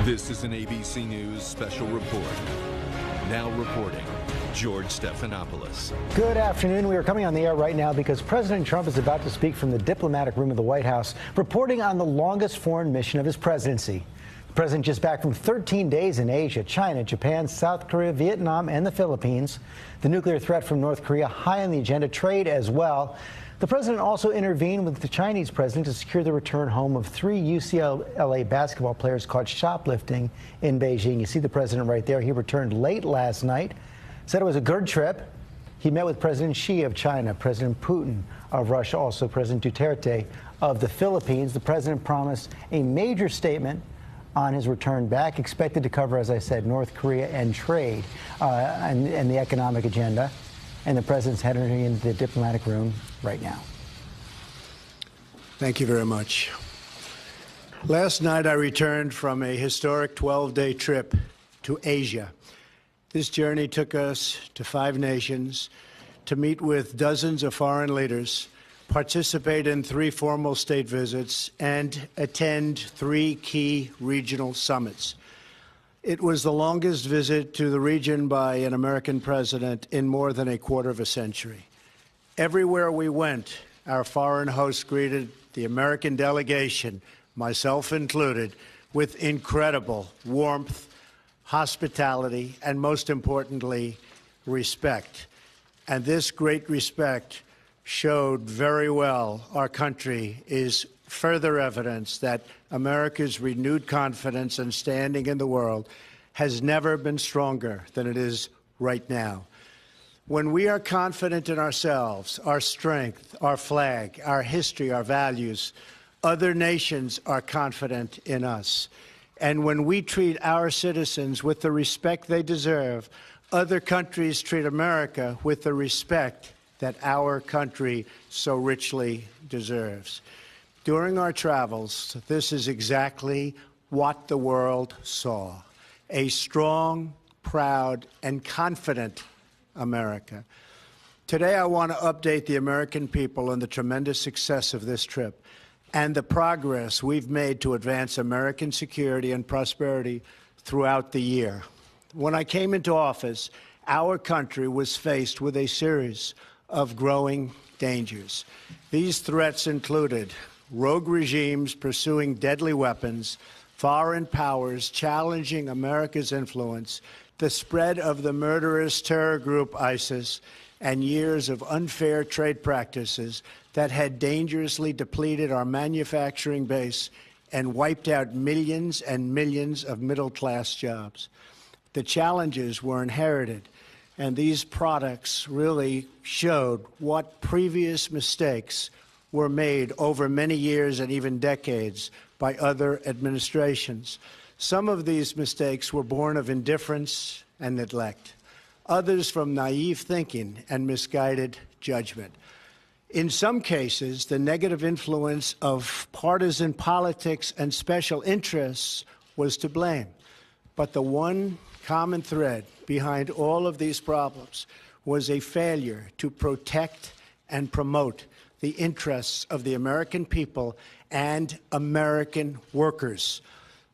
This is an ABC News special report. Now reporting, George Stephanopoulos. Good afternoon. We are coming on the air right now because President Trump is about to speak from the diplomatic room of the White House, reporting on the longest foreign mission of his presidency. The president just back from 13 days in Asia, China, Japan, South Korea, Vietnam, and the Philippines. The nuclear threat from North Korea high on the agenda, trade as well. The president also intervened with the Chinese president to secure the return home of 3 UCLA basketball players caught shoplifting in Beijing. You see the president right there. He returned late last night, said it was a good trip. He met with President Xi of China, President Putin of Russia, also President Duterte of the Philippines. The president promised a major statement on his return back, expected to cover, as I said, North Korea and trade and the economic agenda. And the president's heading into the diplomatic room right now. Thank you very much. Last night, I returned from a historic 12-day trip to Asia. This journey took us to 5 nations to meet with dozens of foreign leaders, participate in 3 formal state visits, and attend 3 key regional summits. It was the longest visit to the region by an American president in more than a quarter of a century. Everywhere we went, our foreign hosts greeted the American delegation, myself included, with incredible warmth, hospitality, and most importantly, respect. And this great respect showed very well our country is further evidence that America's renewed confidence and standing in the world has never been stronger than it is right now. When we are confident in ourselves, our strength, our flag, our history, our values, other nations are confident in us. And when we treat our citizens with the respect they deserve, other countries treat America with the respect that our country so richly deserves. During our travels, this is exactly what the world saw: a strong, proud, and confident America. Today, I want to update the American people on the tremendous success of this trip and the progress we've made to advance American security and prosperity throughout the year. When I came into office, our country was faced with a series of growing dangers. These threats included rogue regimes pursuing deadly weapons, foreign powers challenging America's influence, the spread of the murderous terror group ISIS, and years of unfair trade practices that had dangerously depleted our manufacturing base and wiped out millions and millions of middle-class jobs. The challenges were inherited, and these products really showed what previous mistakes were made over many years and even decades by other administrations. Some of these mistakes were born of indifference and neglect, others from naive thinking and misguided judgment. In some cases, the negative influence of partisan politics and special interests was to blame. But the one common thread behind all of these problems was a failure to protect and promote the interests of the American people and American workers.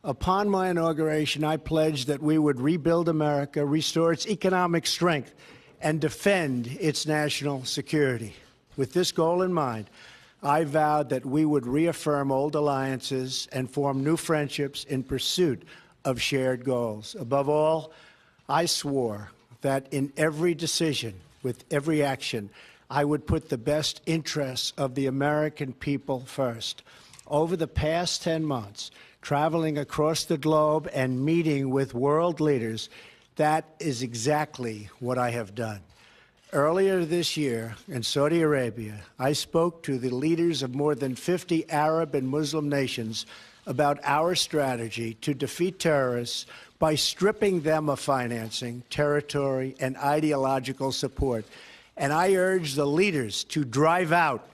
Upon my inauguration, I pledged that we would rebuild America, restore its economic strength, and defend its national security. With this goal in mind, I vowed that we would reaffirm old alliances and form new friendships in pursuit of shared goals. Above all, I swore that in every decision, with every action, I would put the best interests of the American people first. Over the past 10 months, traveling across the globe and meeting with world leaders, that is exactly what I have done. Earlier this year in Saudi Arabia, I spoke to the leaders of more than 50 Arab and Muslim nations about our strategy to defeat terrorists by stripping them of financing, territory, and ideological support. And I urge the leaders to drive out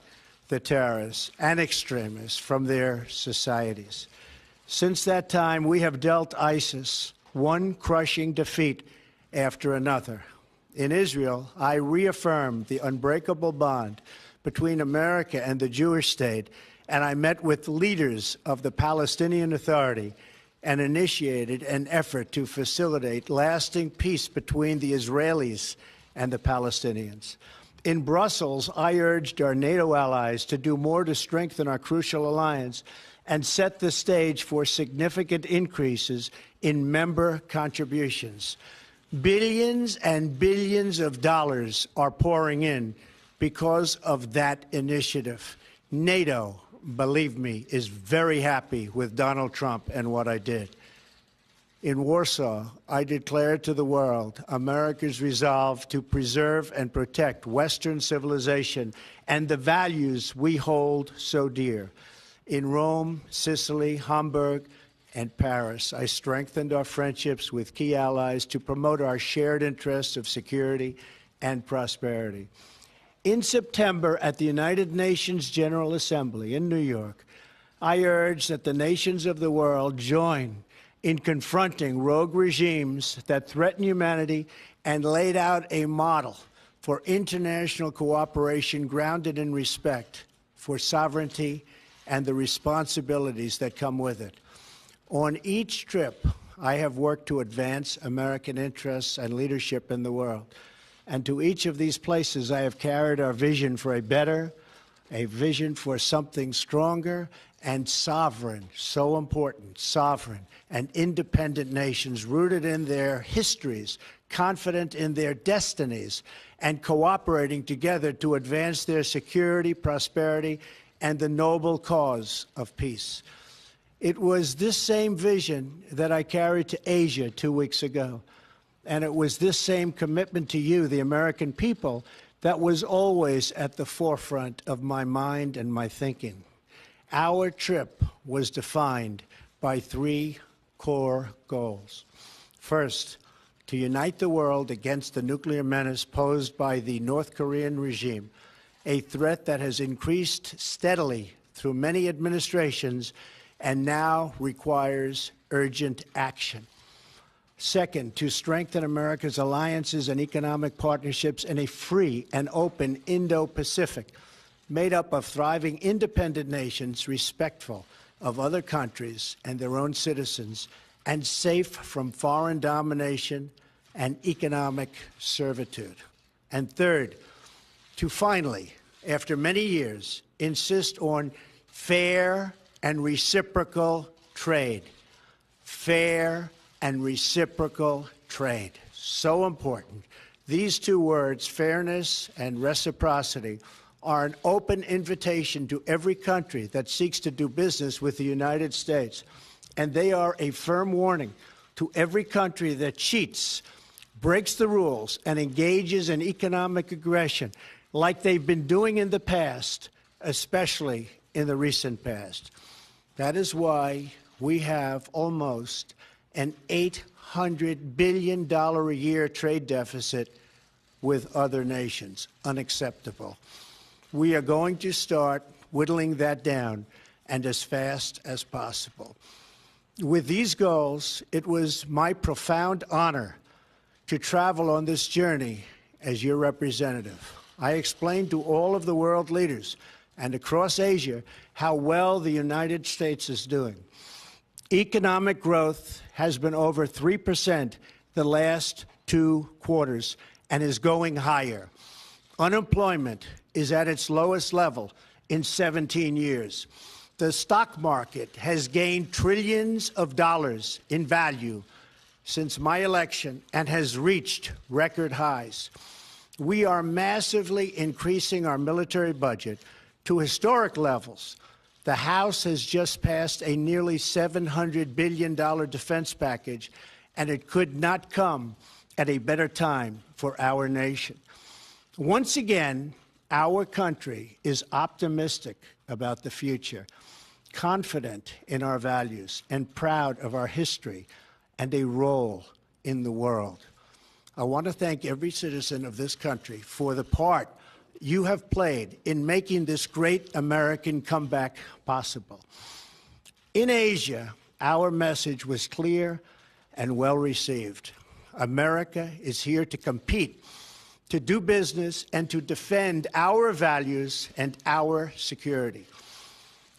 the terrorists and extremists from their societies. Since that time, we have dealt ISIS one crushing defeat after another. In Israel, I reaffirmed the unbreakable bond between America and the Jewish state, and I met with leaders of the Palestinian Authority and initiated an effort to facilitate lasting peace between the Israelis and the Palestinians. In Brussels, I urged our NATO allies to do more to strengthen our crucial alliance and set the stage for significant increases in member contributions. Billions and billions of dollars are pouring in because of that initiative. NATO, believe me, is very happy with Donald Trump and what I did. In Warsaw, I declared to the world America's resolve to preserve and protect Western civilization and the values we hold so dear. In Rome, Sicily, Hamburg, and Paris, I strengthened our friendships with key allies to promote our shared interests of security and prosperity. In September, at the United Nations General Assembly in New York, I urged that the nations of the world join in confronting rogue regimes that threaten humanity and laid out a model for international cooperation grounded in respect for sovereignty and the responsibilities that come with it. On each trip, I have worked to advance American interests and leadership in the world. And to each of these places, I have carried our vision for a better, a vision for something stronger and sovereign, so important, sovereign and independent nations rooted in their histories, confident in their destinies, and cooperating together to advance their security, prosperity, and the noble cause of peace. It was this same vision that I carried to Asia 2 weeks ago. And it was this same commitment to you, the American people, that was always at the forefront of my mind and my thinking. Our trip was defined by 3 core goals. First, to unite the world against the nuclear menace posed by the North Korean regime, a threat that has increased steadily through many administrations and now requires urgent action. Second, to strengthen America's alliances and economic partnerships in a free and open Indo-Pacific, made up of thriving independent nations respectful of other countries and their own citizens, and safe from foreign domination and economic servitude. And third, to finally, after many years, insist on fair and reciprocal trade. Fair and reciprocal trade. So important. These 2 words, fairness and reciprocity, are an open invitation to every country that seeks to do business with the United States. And they are a firm warning to every country that cheats, breaks the rules, and engages in economic aggression like they've been doing in the past, especially in the recent past. That is why we have almost an $800 billion a year trade deficit with other nations. Unacceptable. We are going to start whittling that down, and as fast as possible. With these goals, it was my profound honor to travel on this journey as your representative. I explained to all of the world leaders and across Asia how well the United States is doing. Economic growth has been over 3% the last 2 quarters and is going higher. Unemployment is at its lowest level in 17 years. The stock market has gained trillions of dollars in value since my election and has reached record highs. We are massively increasing our military budget to historic levels. The House has just passed a nearly $700 billion defense package, and it could not come at a better time for our nation. Once again, our country is optimistic about the future, confident in our values, and proud of our history and a role in the world. I want to thank every citizen of this country for the part you have played in making this great American comeback possible. In Asia, our message was clear and well received. America is here to compete, to do business, and to defend our values and our security.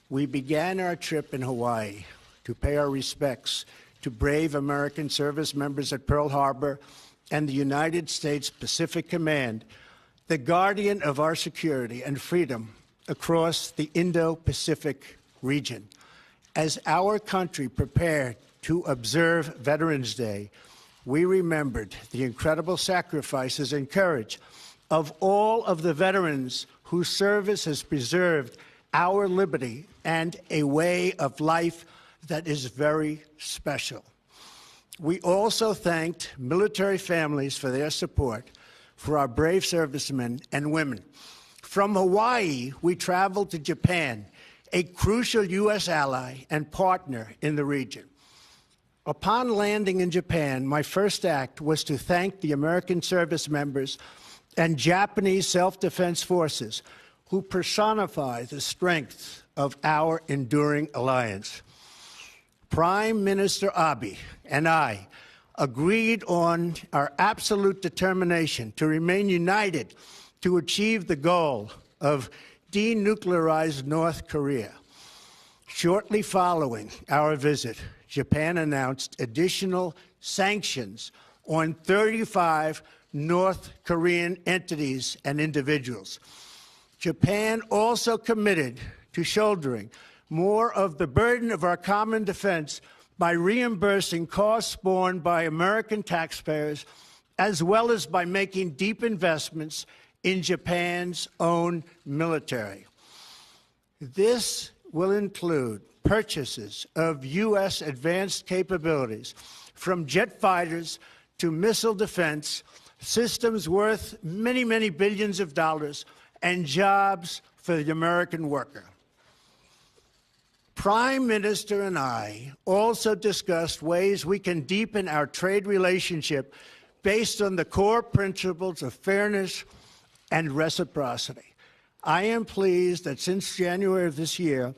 We began our trip in Hawaii, to pay our respects to brave American service members at Pearl Harbor and the United States Pacific Command, the guardian of our security and freedom across the Indo-Pacific region. As our country prepared to observe Veterans Day, we remembered the incredible sacrifices and courage of all of the veterans whose service has preserved our liberty and a way of life that is very special. We also thanked military families for their support for our brave servicemen and women. From Hawaii, we traveled to Japan, a crucial U.S. ally and partner in the region. Upon landing in Japan, my first act was to thank the American service members and Japanese self-defense forces who personify the strength of our enduring alliance. Prime Minister Abe and I agreed on our absolute determination to remain united to achieve the goal of denuclearized North Korea. Shortly following our visit, Japan announced additional sanctions on 35 North Korean entities and individuals. Japan also committed to shouldering more of the burden of our common defense by reimbursing costs borne by American taxpayers, as well as by making deep investments in Japan's own military. This will include purchases of U.S. advanced capabilities, from jet fighters to missile defense, systems worth many, many billions of dollars, and jobs for the American worker. Prime Minister and I also discussed ways we can deepen our trade relationship based on the core principles of fairness and reciprocity. I am pleased that since January of this year,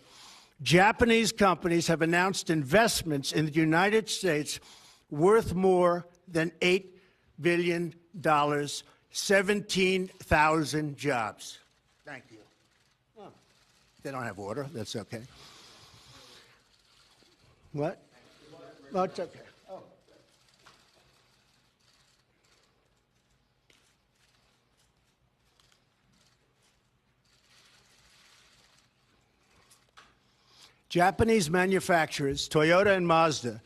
Japanese companies have announced investments in the United States worth more than $8 billion, 17,000 jobs. Thank you. Oh, they don't have water. That's okay. What? Oh, it's okay. Oh. Japanese manufacturers, Toyota and Mazda,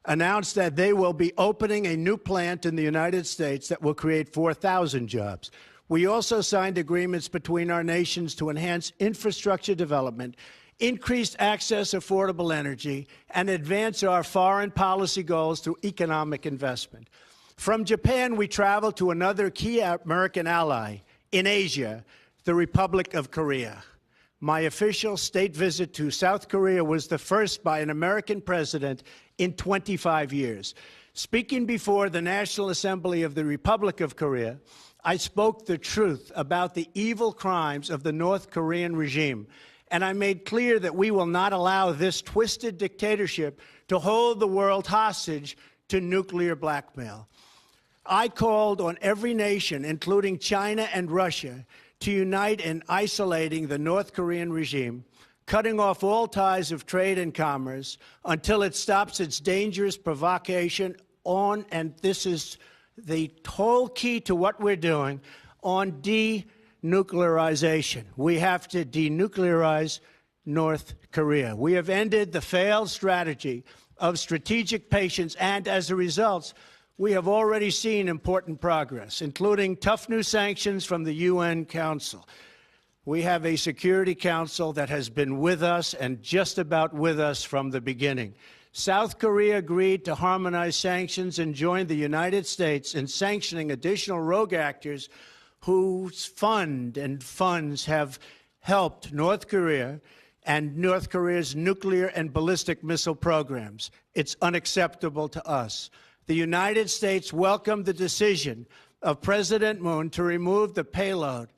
announced that they will be opening a new plant in the United States that will create 4,000 jobs. We also signed agreements between our nations to enhance infrastructure development, increase access to affordable energy, and advance our foreign policy goals through economic investment. From Japan, we traveled to another key American ally in Asia, the Republic of Korea. My official state visit to South Korea was the first by an American president in 25 years. Speaking before the National Assembly of the Republic of Korea, I spoke the truth about the evil crimes of the North Korean regime, and I made clear that we will not allow this twisted dictatorship to hold the world hostage to nuclear blackmail. I called on every nation, including China and Russia, to unite in isolating the North Korean regime, cutting off all ties of trade and commerce until it stops its dangerous provocation on, and this is the whole key to what we're doing, on denuclearization. We have to denuclearize North Korea. We have ended the failed strategy of strategic patience, and as a result, we have already seen important progress, including tough new sanctions from the UN Council. We have a Security Council that has been with us and just about with us from the beginning. South Korea agreed to harmonize sanctions and joined the United States in sanctioning additional rogue actors whose funds have helped North Korea and North Korea's nuclear and ballistic missile programs. It's unacceptable to us. The United States welcomed the decision of President Moon to remove the payload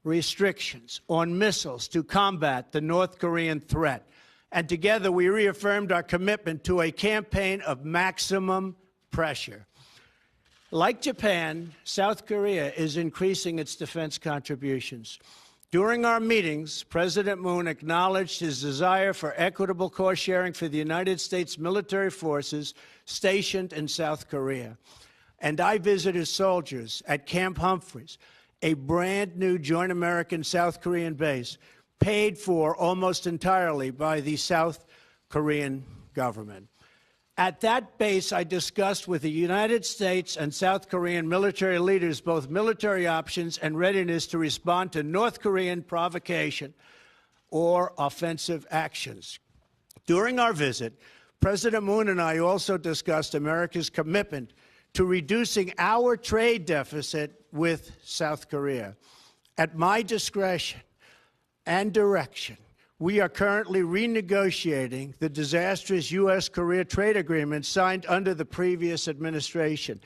restrictions on missiles to combat the North Korean threat. And together we reaffirmed our commitment to a campaign of maximum pressure. Like Japan, South Korea is increasing its defense contributions. During our meetings, President Moon acknowledged his desire for equitable cost sharing for the United States military forces stationed in South Korea. And I visited soldiers at Camp Humphreys, a brand new joint American-South Korean base, paid for almost entirely by the South Korean government. At that base, I discussed with the United States and South Korean military leaders both military options and readiness to respond to North Korean provocation or offensive actions. During our visit, President Moon and I also discussed America's commitment to reducing our trade deficit with South Korea. At my discretion and direction, we are currently renegotiating the disastrous U.S.-Korea trade agreement signed under the previous administration.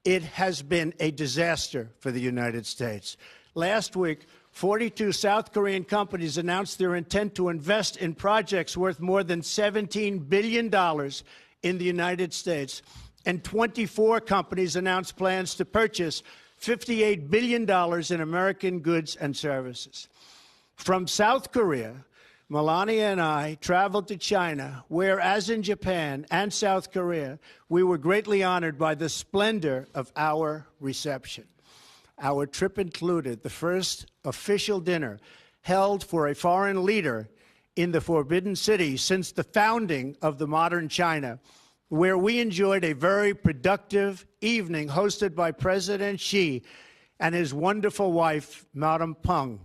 It has been a disaster for the United States. Last week, 42 South Korean companies announced their intent to invest in projects worth more than $17 billion in the United States, and 24 companies announced plans to purchase $58 billion in American goods and services. From South Korea, Melania and I traveled to China, where, as in Japan and South Korea, we were greatly honored by the splendor of our reception. Our trip included the first official dinner held for a foreign leader in the Forbidden City since the founding of the modern China, where we enjoyed a very productive evening hosted by President Xi and his wonderful wife, Madame Peng.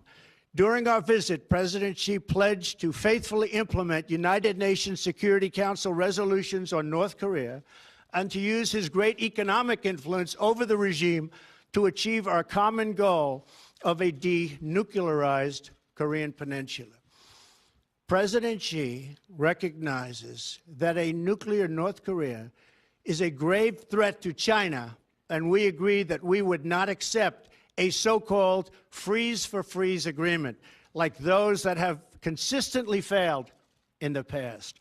During our visit, President Xi pledged to faithfully implement United Nations Security Council resolutions on North Korea and to use his great economic influence over the regime to achieve our common goal of a denuclearized Korean peninsula. President Xi recognizes that a nuclear North Korea is a grave threat to China, and we agree that we would not accept a so-called freeze-for-freeze agreement, like those that have consistently failed in the past.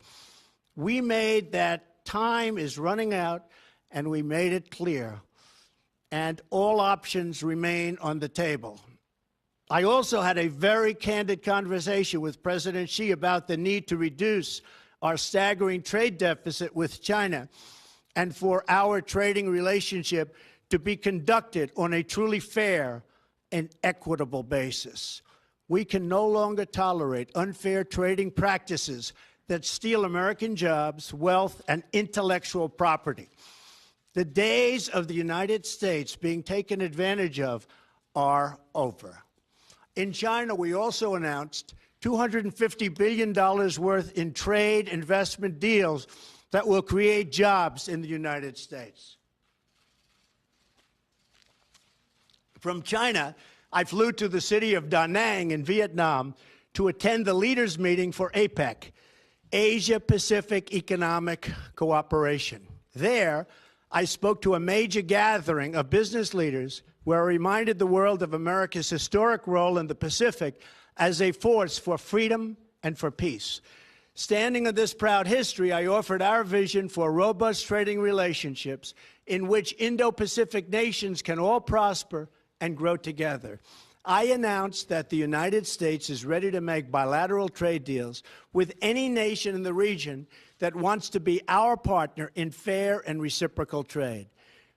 We made that time is running out, and we made it clear, and all options remain on the table. I also had a very candid conversation with President Xi about the need to reduce our staggering trade deficit with China and for our trading relationship to be conducted on a truly fair and equitable basis. We can no longer tolerate unfair trading practices that steal American jobs, wealth, and intellectual property. The days of the United States being taken advantage of are over. In China, we also announced $250 billion worth in trade investment deals that will create jobs in the United States. From China, I flew to the city of Da Nang in Vietnam to attend the leaders' meeting for APEC, Asia-Pacific Economic Cooperation. There, I spoke to a major gathering of business leaders where I reminded the world of America's historic role in the Pacific as a force for freedom and for peace. Standing on this proud history, I offered our vision for robust trading relationships in which Indo-Pacific nations can all prosper and grow together. I announced that the United States is ready to make bilateral trade deals with any nation in the region that wants to be our partner in fair and reciprocal trade.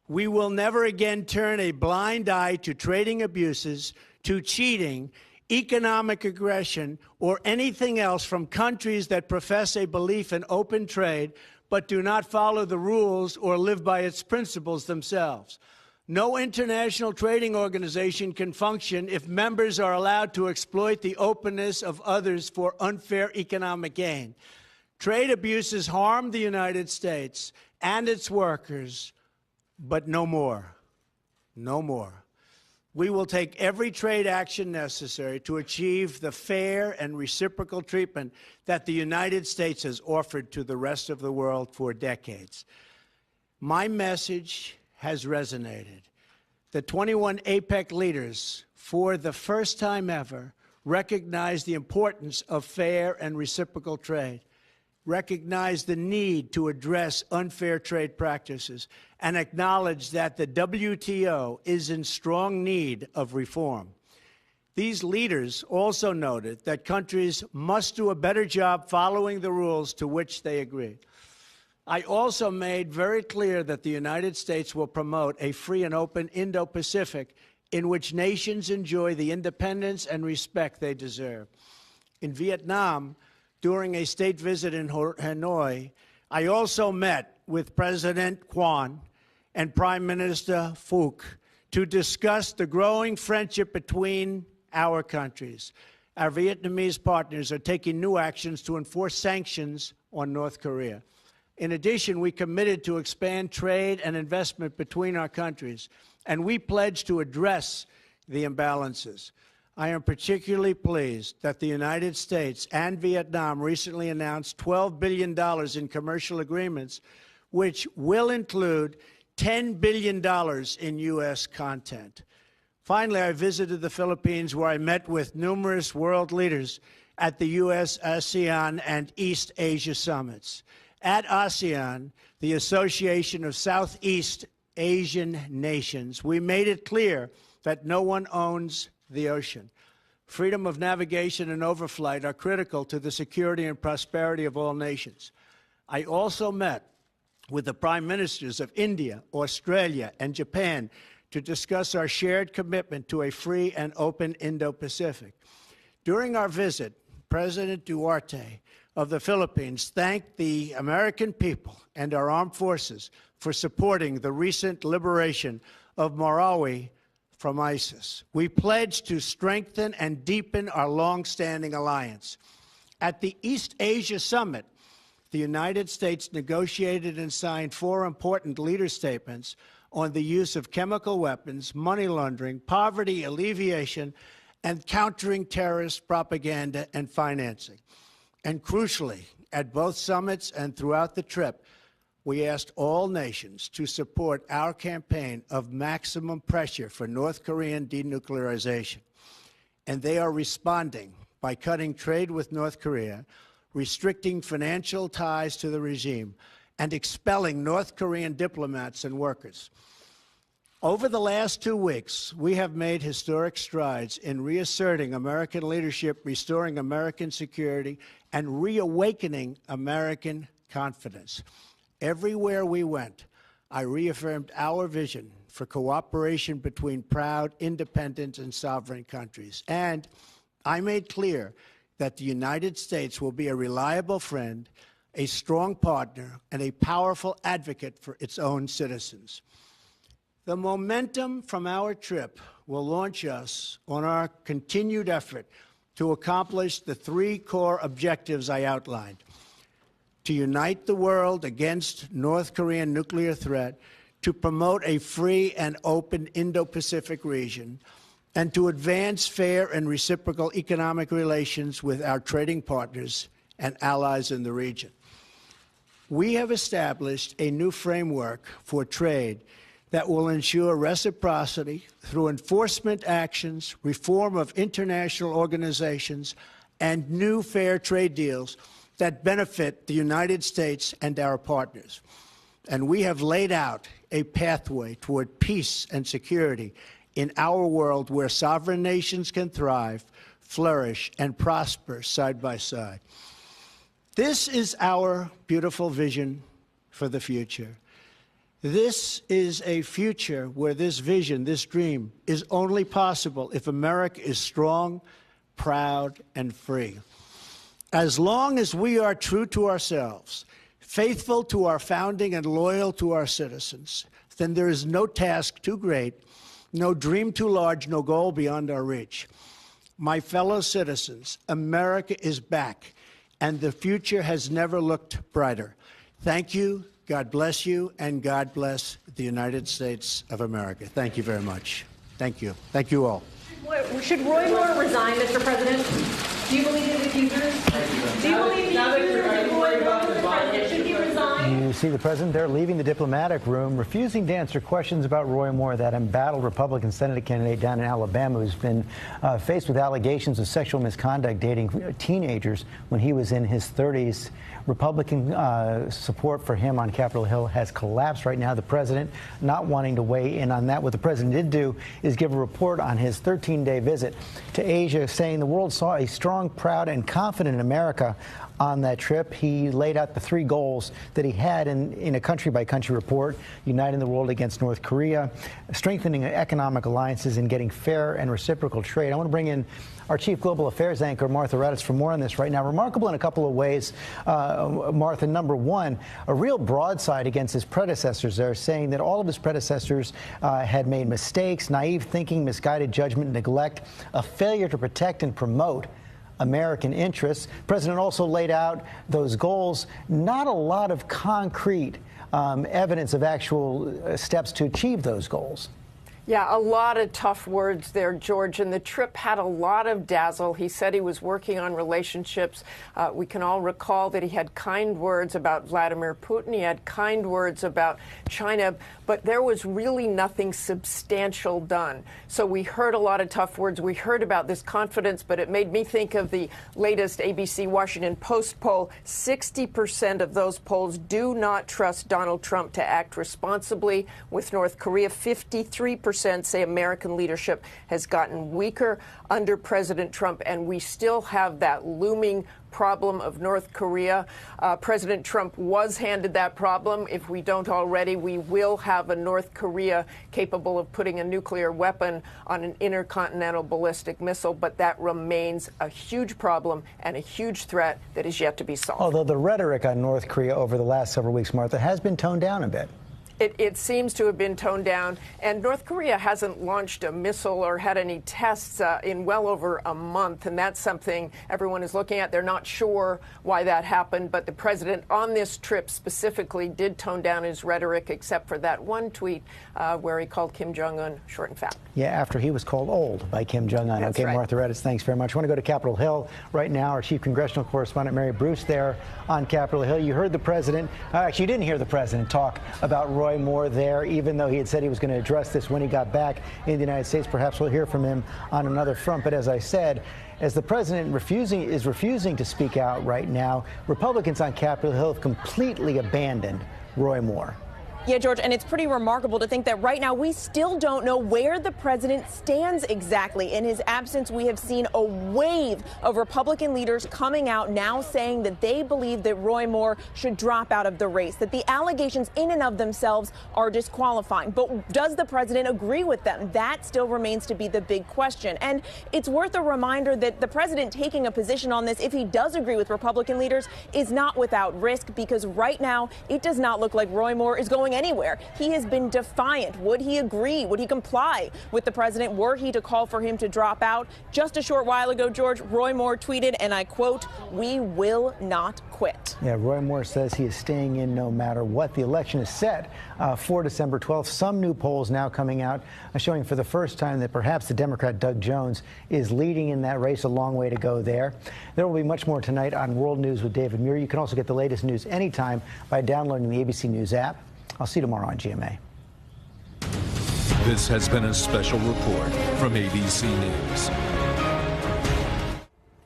We will never again turn a blind eye to trading abuses, to cheating, economic aggression, or anything else from countries that profess a belief in open trade but do not follow the rules or live by its principles themselves. No international trading organization can function if members are allowed to exploit the openness of others for unfair economic gain. Trade abuses harm the United States and its workers, but no more. No more. We will take every trade action necessary to achieve the fair and reciprocal treatment that the United States has offered to the rest of the world for decades. My message has resonated. The 21 APEC leaders, for the first time ever, recognized the importance of fair and reciprocal trade, recognized the need to address unfair trade practices, and acknowledged that the WTO is in strong need of reform. These leaders also noted that countries must do a better job following the rules to which they agree. I also made very clear that the United States will promote a free and open Indo-Pacific in which nations enjoy the independence and respect they deserve. In Vietnam, during a state visit in Hanoi, I also met with President Quan and Prime Minister Phuc to discuss the growing friendship between our countries. Our Vietnamese partners are taking new actions to enforce sanctions on North Korea. In addition, we committed to expand trade and investment between our countries, and we pledged to address the imbalances. I am particularly pleased that the United States and Vietnam recently announced $12 billion in commercial agreements, which will include $10 billion in U.S. content. Finally, I visited the Philippines, where I met with numerous world leaders at the U.S., ASEAN, and East Asia summits. At ASEAN, the Association of Southeast Asian Nations, we made it clear that no one owns the ocean. Freedom of navigation and overflight are critical to the security and prosperity of all nations. I also met with the prime ministers of India, Australia, and Japan to discuss our shared commitment to a free and open Indo-Pacific. During our visit, President Duterte of the Philippines thanked the American people and our armed forces for supporting the recent liberation of Marawi from ISIS. We pledged to strengthen and deepen our long-standing alliance. At the East Asia Summit, the United States negotiated and signed 4 important leader statements on the use of chemical weapons, money laundering, poverty alleviation, and countering terrorist propaganda and financing. And crucially, at both summits and throughout the trip, we asked all nations to support our campaign of maximum pressure for North Korean denuclearization. And they are responding by cutting trade with North Korea, restricting financial ties to the regime, and expelling North Korean diplomats and workers. Over the last 2 weeks, we have made historic strides in reasserting American leadership, restoring American security, and reawakening American confidence. Everywhere we went, I reaffirmed our vision for cooperation between proud, independent, and sovereign countries. And I made clear that the United States will be a reliable friend, a strong partner, and a powerful advocate for its own citizens. The momentum from our trip will launch us on our continued effort to accomplish the 3 core objectives I outlined: to unite the world against North Korean nuclear threat, to promote a free and open Indo-Pacific region, and to advance fair and reciprocal economic relations with our trading partners and allies in the region. We have established a new framework for trade that will ensure reciprocity through enforcement actions, reform of international organizations, and new fair trade deals that benefit the United States and our partners. And we have laid out a pathway toward peace and security in our world where sovereign nations can thrive, flourish, and prosper side by side. This is our beautiful vision for the future. This is a future where this vision, this dream, is only possible if America is strong, proud, and free. As long as we are true to ourselves, faithful to our founding, and loyal to our citizens, then there is no task too great, no dream too large, no goal beyond our reach. My fellow citizens, America is back, and the future has never looked brighter. Thank you, God bless you, and God bless the United States of America. Thank you very much. Thank you. Thank you all. Should Roy Moore resign, Mr. President? Do you believe his accusers? Do you believe the accusers that Roy Moore is the president? Should he resign? You see the president there leaving the diplomatic room, refusing to answer questions about Roy Moore, that embattled Republican Senate candidate down in Alabama who's been faced with allegations of sexual misconduct dating teenagers when he was in his 30s. Republican support for him on Capitol Hill has collapsed right now. The president not wanting to weigh in on that. What the president did do is give a report on his 13-day visit to Asia, saying the world saw a strong, proud, and confident America on that trip. He laid out the 3 goals that he had in a country-by-country report: uniting the world against North Korea, strengthening economic alliances, and getting fair and reciprocal trade. I want to bring in our chief global affairs anchor, Martha Raddatz, for more on this right now. Remarkable in a couple of ways, Martha. Number one, a real broadside against his predecessors there, saying that all of his predecessors had made mistakes, naive thinking, misguided judgment, neglect, a failure to protect and promote American interests. The president also laid out those goals. Not a lot of concrete evidence of actual steps to achieve those goals. Yeah, a lot of tough words there, George, and the trip had a lot of dazzle. He said he was working on relationships. We can all recall that he had kind words about Vladimir Putin. He had kind words about China, but there was really nothing substantial done. So we heard a lot of tough words. We heard about this confidence, but it made me think of the latest ABC Washington Post poll. 60% of those polls do not trust Donald Trump to act responsibly with North Korea. 53% say American leadership has gotten weaker under President Trump, and we still have that looming problem of North Korea. President Trump was handed that problem. If we don't already, we will have a North Korea capable of putting a nuclear weapon on an intercontinental ballistic missile, but that remains a huge problem and a huge threat that is yet to be solved. Although the rhetoric on North Korea over the last several weeks, Martha, has been toned down a bit. It seems to have been toned down, and North Korea hasn't launched a missile or had any tests in well over a month, and that's something everyone is looking at. They're not sure why that happened, but the president on this trip specifically did tone down his rhetoric, except for that one tweet where he called Kim Jong-un short and fat. Yeah, after he was called old by Kim Jong-un. That's okay, right. Martha Raddatz, thanks very much. I want to go to Capitol Hill right now. Our chief congressional correspondent, Mary Bruce, there on Capitol Hill. You heard the president, actually you didn't hear the president talk about Roy Moore there, even though he had said he was going to address this when he got back in the United States. Perhaps we'll hear from him on another front. But as I said, as the president is refusing to speak out right now, Republicans on Capitol Hill have completely abandoned Roy Moore. Yeah, George, and it's pretty remarkable to think that right now we still don't know where the president stands exactly. In his absence, we have seen a wave of Republican leaders coming out now saying that they believe that Roy Moore should drop out of the race, that the allegations in and of themselves are disqualifying. But does the president agree with them? That still remains to be the big question. And it's worth a reminder that the president taking a position on this, if he does agree with Republican leaders, is not without risk, because right now it does not look like Roy Moore is going anywhere. He has been defiant. Would he agree? Would he comply with the president were he to call for him to drop out? Just a short while ago, George, Roy Moore tweeted, and I quote, "We will not quit." Yeah, Roy Moore says he is staying in no matter what. The election is set for December 12th. Some new polls now coming out showing for the first time that perhaps the Democrat Doug Jones is leading in that race. A long way to go there. There will be much more tonight on World News with David Muir. You can also get the latest news anytime by downloading the ABC News app. I'll see you tomorrow on GMA. This has been a special report from ABC News.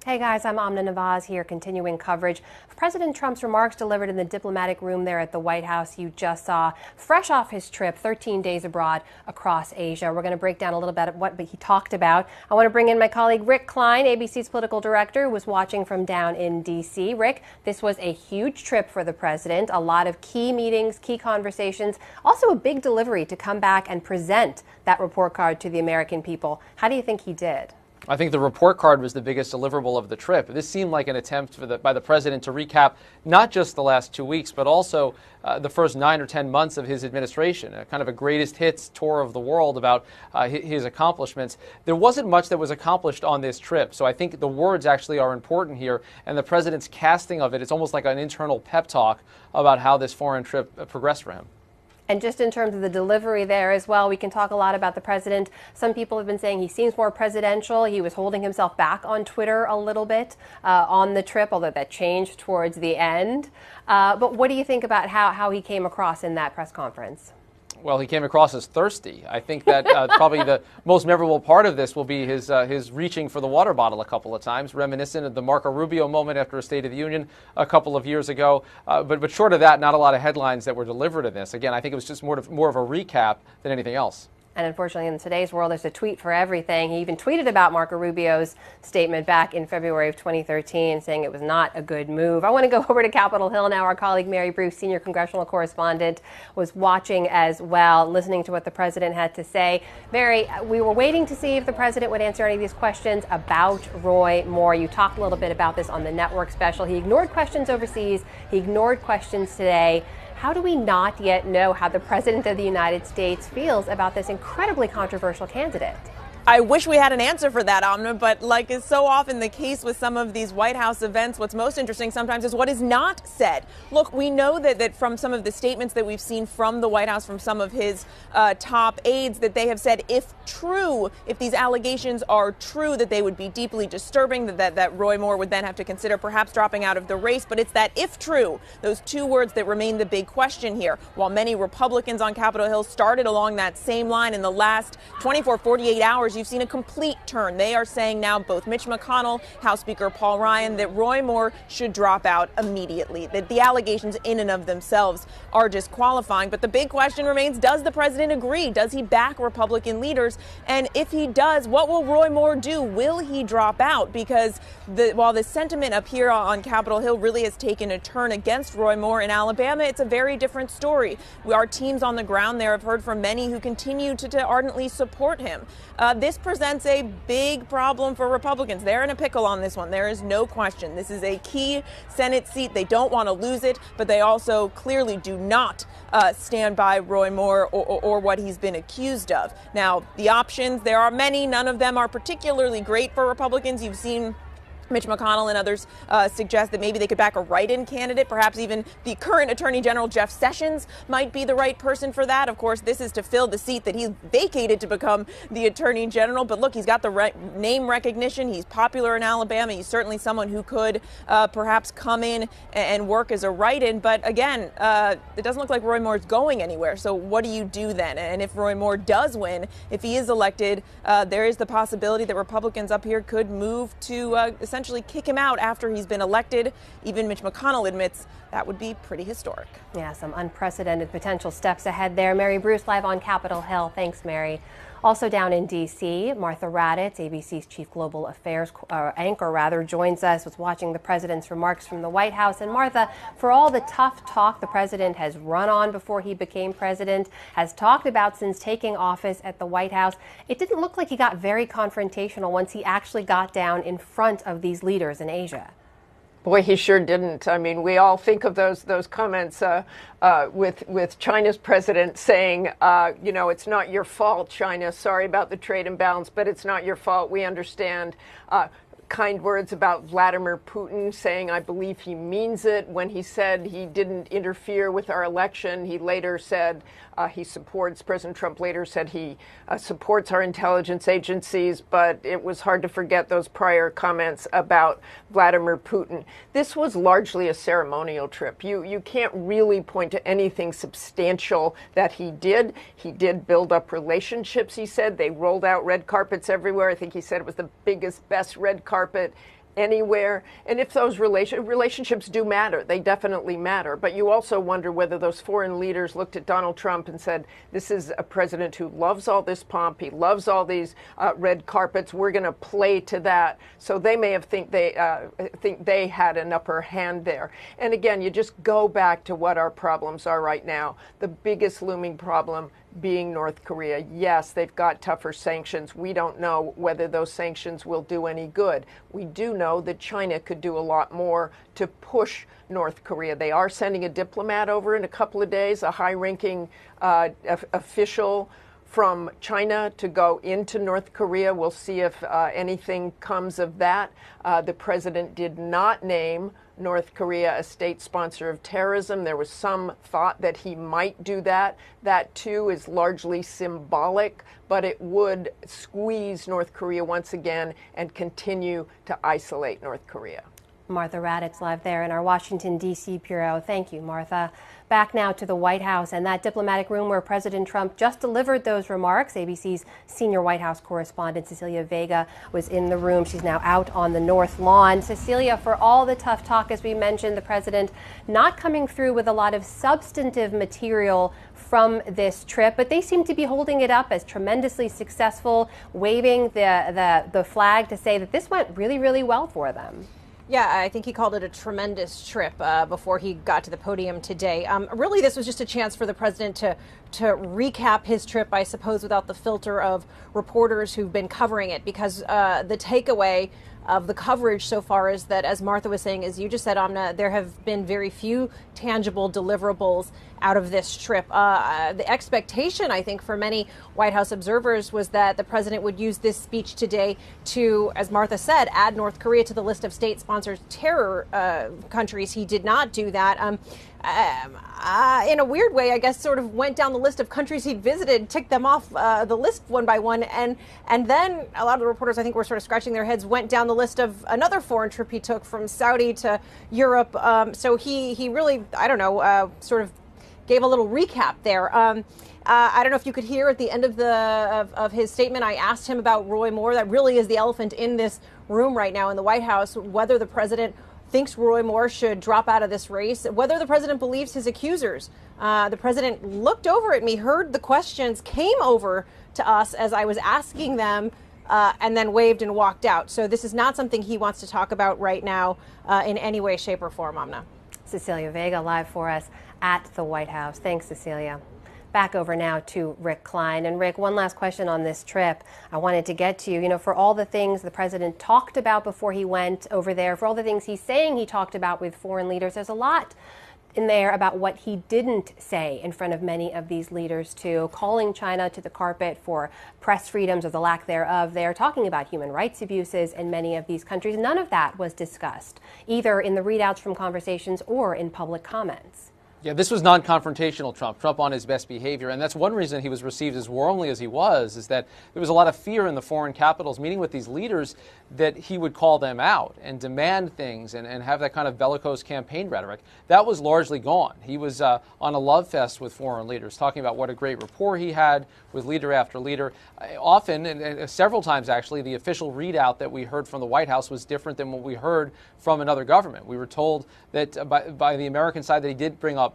Hey guys, I'm Amna Nawaz here, continuing coverage of President Trump's remarks delivered in the diplomatic room there at the White House. You just saw, fresh off his trip, 13 days abroad across Asia. We're going to break down a little bit of what he talked about. I want to bring in my colleague Rick Klein, ABC's political director, who was watching from down in D.C. Rick, this was a huge trip for the president, a lot of key meetings, key conversations, also a big delivery to come back and present that report card to the American people. How do you think he did? I think the report card was the biggest deliverable of the trip. This seemed like an attempt by the president to recap not just the last 2 weeks, but also the first 9 or 10 months of his administration, kind of a greatest hits tour of the world about his accomplishments. There wasn't much that was accomplished on this trip, so I think the words actually are important here, and the president's casting of it, it's almost like an internal pep talk about how this foreign trip progressed for him. And just in terms of the delivery there as well, we can talk a lot about the president. Some people have been saying he seems more presidential. He was holding himself back on Twitter a little bit on the trip, although that changed towards the end. But what do you think about how he came across in that press conference? Well, he came across as thirsty. I think that probably the most memorable part of this will be his reaching for the water bottle a couple of times, reminiscent of the Marco Rubio moment after a State of the Union a couple of years ago. But short of that, not a lot of headlines that were delivered in this. Again, I think it was just more of a recap than anything else. And unfortunately, in today's world, there's a tweet for everything. He even tweeted about Marco Rubio's statement back in February of 2013, saying it was not a good move. I want to go over to Capitol Hill now. Our colleague Mary Bruce, senior congressional correspondent, was watching as well, listening to what the president had to say. Mary, we were waiting to see if the president would answer any of these questions about Roy Moore. You talked a little bit about this on the network special. He ignored questions overseas. He ignored questions today. How do we not yet know how the President of the United States feels about this incredibly controversial candidate? I wish we had an answer for that, Amna, but like is so often the case with some of these White House events, what's most interesting sometimes is what is not said. Look, we know that from some of the statements that we've seen from the White House, from some of his top aides, that they have said, if true, if these allegations are true, that they would be deeply disturbing, that Roy Moore would then have to consider perhaps dropping out of the race. But it's that if true, those two words that remain the big question here. While many Republicans on Capitol Hill started along that same line in the last 24, 48 hours, you've seen a complete turn. They are saying now, both Mitch McConnell, House Speaker Paul Ryan, that Roy Moore should drop out immediately, that the allegations in and of themselves are disqualifying. But the big question remains, does the president agree? Does he back Republican leaders? And if he does, what will Roy Moore do? Will he drop out? Because while the sentiment up here on Capitol Hill really has taken a turn against Roy Moore in Alabama, it's a very different story. Our teams on the ground there have heard from many who continue to ardently support him. This presents a big problem for Republicans. They're in a pickle on this one. There is no question. This is a key Senate seat. They don't want to lose it, but they also clearly do not stand by Roy Moore or what he's been accused of. Now, the options, there are many. None of them are particularly great for Republicans. You've seen Mitch McConnell and others suggest that maybe they could back a write-in candidate. Perhaps even the current Attorney General Jeff Sessions might be the right person for that. Of course, this is to fill the seat that he's vacated to become the Attorney General. But look, he's got the right name recognition. He's popular in Alabama. He's certainly someone who could perhaps come in and work as a write-in. But again, it doesn't look like Roy Moore's going anywhere. So what do you do then? And if Roy Moore does win, if he is elected, there is the possibility that Republicans up here could move to essentially kick him out after he's been elected. Even Mitch McConnell admits that would be pretty historic. Yeah, some unprecedented potential steps ahead there. Mary Bruce live on Capitol Hill. Thanks, Mary. Also down in D.C., Martha Raddatz, ABC's chief global affairs anchor, joins us with watching the president's remarks from the White House. And Martha, for all the tough talk the president has run on before he became president, has talked about since taking office at the White House, it didn't look like he got very confrontational once he actually got down in front of these leaders in Asia. Boy, he sure didn't. I mean, we all think of those comments with China's president saying, you know, it's not your fault, China. Sorry about the trade imbalance, but it's not your fault. We understand. Kind words about Vladimir Putin, saying, I believe he means it. When he said he didn't interfere with our election, he later said President Trump later said he supports our intelligence agencies, but it was hard to forget those prior comments about Vladimir Putin. This was largely a ceremonial trip. You can't really point to anything substantial that he did. He did build up relationships, he said. They rolled out red carpets everywhere. I think he said it was the biggest, best red carpet anywhere. And if those relationships do matter, they definitely matter. But you also wonder whether those foreign leaders looked at Donald Trump and said, this is a president who loves all this pomp. He loves all these red carpets. We're going to play to that. So they may have think they had an upper hand there. And again, you just go back to what our problems are right now. The biggest looming problem being North Korea. Yes, they've got tougher sanctions. We don't know whether those sanctions will do any good. We do know that China could do a lot more to push North Korea. They are sending a diplomat over in a couple of days, a high-ranking official from China to go into North Korea. We'll see if anything comes of that. The president did not name North Korea a state sponsor of terrorism. There was some thought that he might do that. That, too, is largely symbolic, but it would squeeze North Korea once again and continue to isolate North Korea. Martha Raddatz live there in our Washington, D.C. bureau. Thank you, Martha. Back now to the White House and that diplomatic room where President Trump just delivered those remarks. ABC's senior White House correspondent Cecilia Vega was in the room. She's now out on the North Lawn. Cecilia, for all the tough talk, as we mentioned, the president not coming through with a lot of substantive material from this trip, but they seem to be holding it up as tremendously successful, waving the flag to say that this went really, really well for them. Yeah, I think he called it a tremendous trip before he got to the podium today. Really, this was just a chance for the president to recap his trip, I suppose, without the filter of reporters who've been covering it, because the takeaway of the coverage so far is that, as Martha was saying, as you just said, Amna, there have been very few tangible deliverables out of this trip. The expectation, I think, for many White House observers was that the president would use this speech today to, as Martha said, add North Korea to the list of state-sponsored terror countries. He did not do that. In a weird way, I guess, sort of went down the list of countries he'd visited, ticked them off the list one by one, and then a lot of the reporters, I think, were sort of scratching their heads, went down the list of another foreign trip he took from Saudi to Europe. So he really, I don't know, sort of gave a little recap there. I don't know if you could hear at the end of his statement, I asked him about Roy Moore. That really is the elephant in this room right now in the White House, whether the president thinks Roy Moore should drop out of this race, whether the president believes his accusers. The president looked over at me, heard the questions, came over to us as I was asking them, and then waved and walked out. So this is not something he wants to talk about right now in any way, shape, or form, Amna. Cecilia Vega live for us at the White House. Thanks, Cecilia. Back over now to Rick Klein. And Rick, one last question on this trip I wanted to get to. You know, for all the things the president talked about before he went over there, for all the things he's saying he talked about with foreign leaders, there's a lot in there about what he didn't say in front of many of these leaders too, calling China to the carpet for press freedoms or the lack thereof. They're talking about human rights abuses in many of these countries. None of that was discussed, either in the readouts from conversations or in public comments. Yeah, this was non-confrontational Trump on his best behavior. And that's one reason he was received as warmly as he was, is that there was a lot of fear in the foreign capitals meeting with these leaders that he would call them out and demand things and have that kind of bellicose campaign rhetoric. That was largely gone. He was on a love fest with foreign leaders, talking about what a great rapport he had with leader after leader. Often, and several times actually, the official readout that we heard from the White House was different than what we heard from another government. We were told that by the American side that he did bring up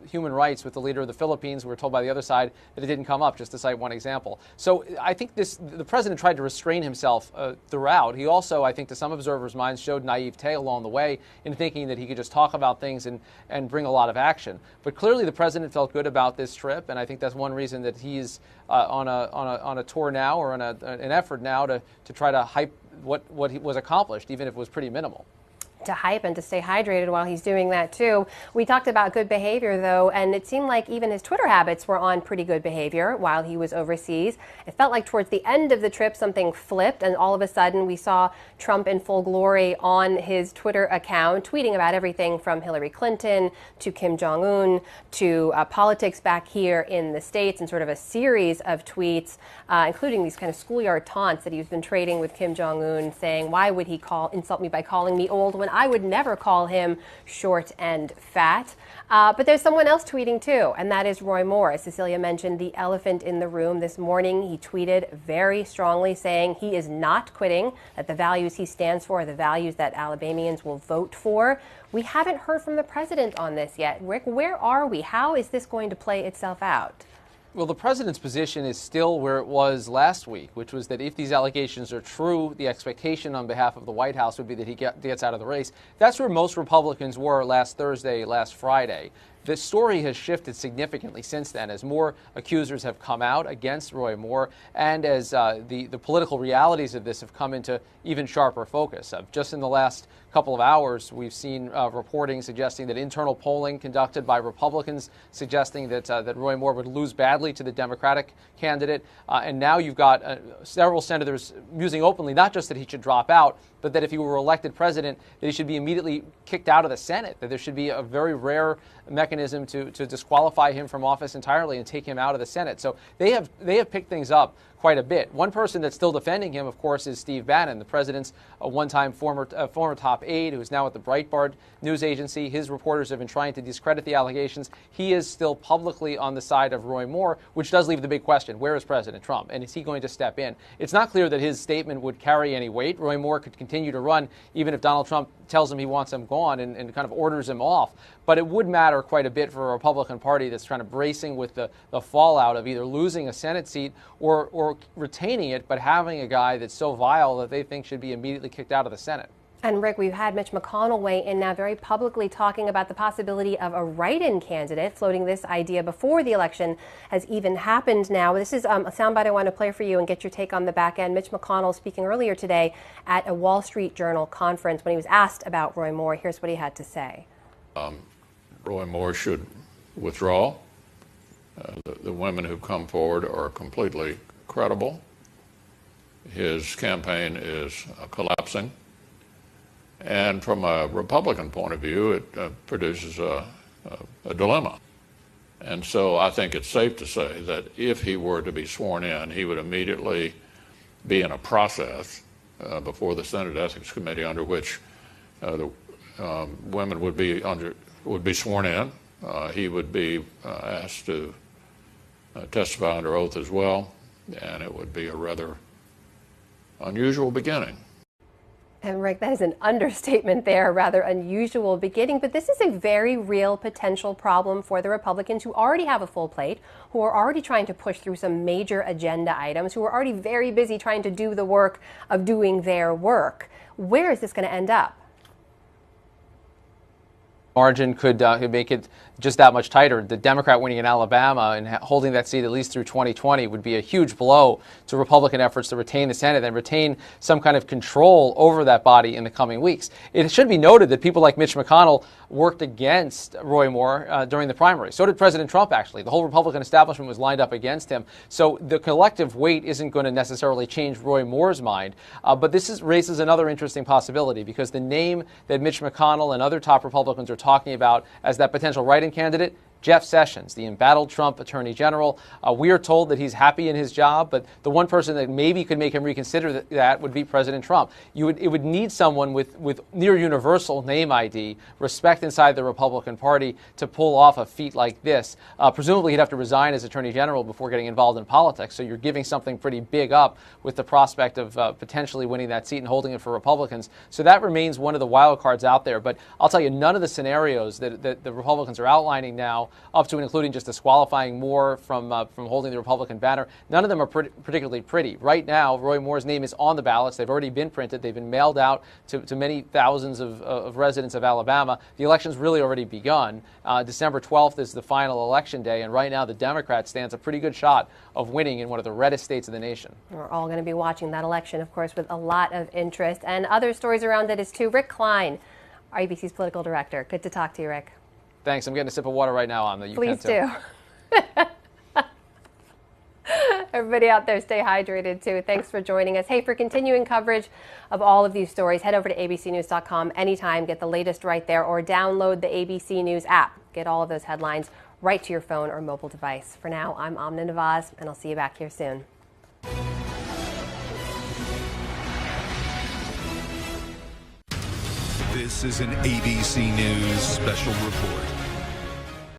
human rights with the leader of the Philippines. We were told by the other side that it didn't come up, just to cite one example. So I think the president tried to restrain himself throughout. He also, I think, to some observers' minds, showed naivete along the way in thinking that he could just talk about things and bring a lot of action. But clearly the president felt good about this trip, and I think that's one reason that he's on a tour now, or on an effort now to try to hype what was accomplished, even if it was pretty minimal. To hype and to stay hydrated while he's doing that too. We talked about good behavior though, and it seemed like even his Twitter habits were on pretty good behavior while he was overseas. It felt like towards the end of the trip something flipped, and all of a sudden we saw Trump in full glory on his Twitter account, tweeting about everything from Hillary Clinton to Kim Jong-un to politics back here in the States, and sort of a series of tweets, including these kind of schoolyard taunts that he's been trading with Kim Jong-un, saying, why would he insult me by calling me old when I would never call him short and fat. But there's someone else tweeting too, and that is Roy Moore. As Cecilia mentioned, the elephant in the room this morning. He tweeted very strongly saying he is not quitting, that the values he stands for are the values that Alabamians will vote for. We haven't heard from the president on this yet. Rick, where are we? How is this going to play itself out? Well, the president's position is still where it was last week, which was that if these allegations are true, the expectation on behalf of the White House would be that he gets out of the race. That's where most Republicans were last Thursday, last Friday. The story has shifted significantly since then, as more accusers have come out against Roy Moore, and as the political realities of this have come into even sharper focus. Just in the last couple of hours, we've seen reporting suggesting that internal polling conducted by Republicans suggesting that Roy Moore would lose badly to the Democratic candidate. And now you've got several senators musing openly, not just that he should drop out, but that if he were elected president, that he should be immediately kicked out of the Senate, that there should be a very rare mechanism to disqualify him from office entirely and take him out of the Senate. So they have picked things up quite a bit. One person that's still defending him, of course, is Steve Bannon, the president's one-time former top aide who is now at the Breitbart news agency. His reporters have been trying to discredit the allegations. He is still publicly on the side of Roy Moore, which does leave the big question: where is President Trump, and is he going to step in? It's not clear that his statement would carry any weight. Roy Moore could continue to run even if Donald Trump tells him he wants him gone and kind of orders him off. But it would matter quite a bit for a Republican Party that's trying to bracing with the fallout of either losing a Senate seat or retaining it, but having a guy that's so vile that they think should be immediately kicked out of the Senate. And Rick, we've had Mitch McConnell weigh in now very publicly talking about the possibility of a write-in candidate, floating this idea before the election has even happened now. This is a soundbite I want to play for you and get your take on the back end. Mitch McConnell speaking earlier today at a Wall Street Journal conference when he was asked about Roy Moore. Here's what he had to say. Roy Moore should withdraw. The women who come forward are completely credible. His campaign is collapsing. And from a Republican point of view, it produces a dilemma. And so I think it's safe to say that if he were to be sworn in, he would immediately be in a process before the Senate Ethics Committee under which the women would be sworn in. He would be asked to testify under oath as well, and it would be a rather unusual beginning. And Rick, that is an understatement there, a rather unusual beginning. But this is a very real potential problem for the Republicans who already have a full plate, who are already trying to push through some major agenda items, who are already very busy trying to do the work of doing their work. Where is this going to end up? Margin could make it just that much tighter. The Democrat winning in Alabama and holding that seat at least through 2020 would be a huge blow to Republican efforts to retain the Senate and retain some kind of control over that body in the coming weeks. It should be noted that people like Mitch McConnell worked against Roy Moore during the primary. So did President Trump, actually. The whole Republican establishment was lined up against him. So the collective weight isn't going to necessarily change Roy Moore's mind. But this raises another interesting possibility, because the name that Mitch McConnell and other top Republicans are talking about as that potential write-in candidate, Jeff Sessions, the embattled Trump Attorney General. We are told that he's happy in his job, but the one person that maybe could make him reconsider that would be President Trump. It would need someone with near universal name ID, respect inside the Republican Party to pull off a feat like this. Presumably he'd have to resign as Attorney General before getting involved in politics, so you're giving something pretty big up with the prospect of potentially winning that seat and holding it for Republicans. So that remains one of the wild cards out there. But I'll tell you, none of the scenarios that the Republicans are outlining now, up to and including just disqualifying Moore from holding the Republican banner, none of them are particularly pretty. Right now, Roy Moore's name is on the ballots. They've already been printed. They've been mailed out to many thousands of residents of Alabama. The election's really already begun. December 12th is the final election day, and right now the Democrat stands a pretty good shot of winning in one of the reddest states of the nation. We're all going to be watching that election, of course, with a lot of interest, and other stories around it is too. Rick Klein, ABC's political director. Good to talk to you, Rick. Thanks. I'm getting a sip of water right now on the. Please do. Everybody out there, stay hydrated too. Thanks for joining us. Hey, for continuing coverage of all of these stories, head over to abcnews.com anytime. Get the latest right there, or download the ABC News app. Get all of those headlines right to your phone or mobile device. For now, I'm Amna Nawaz, and I'll see you back here soon. This is an ABC News special report.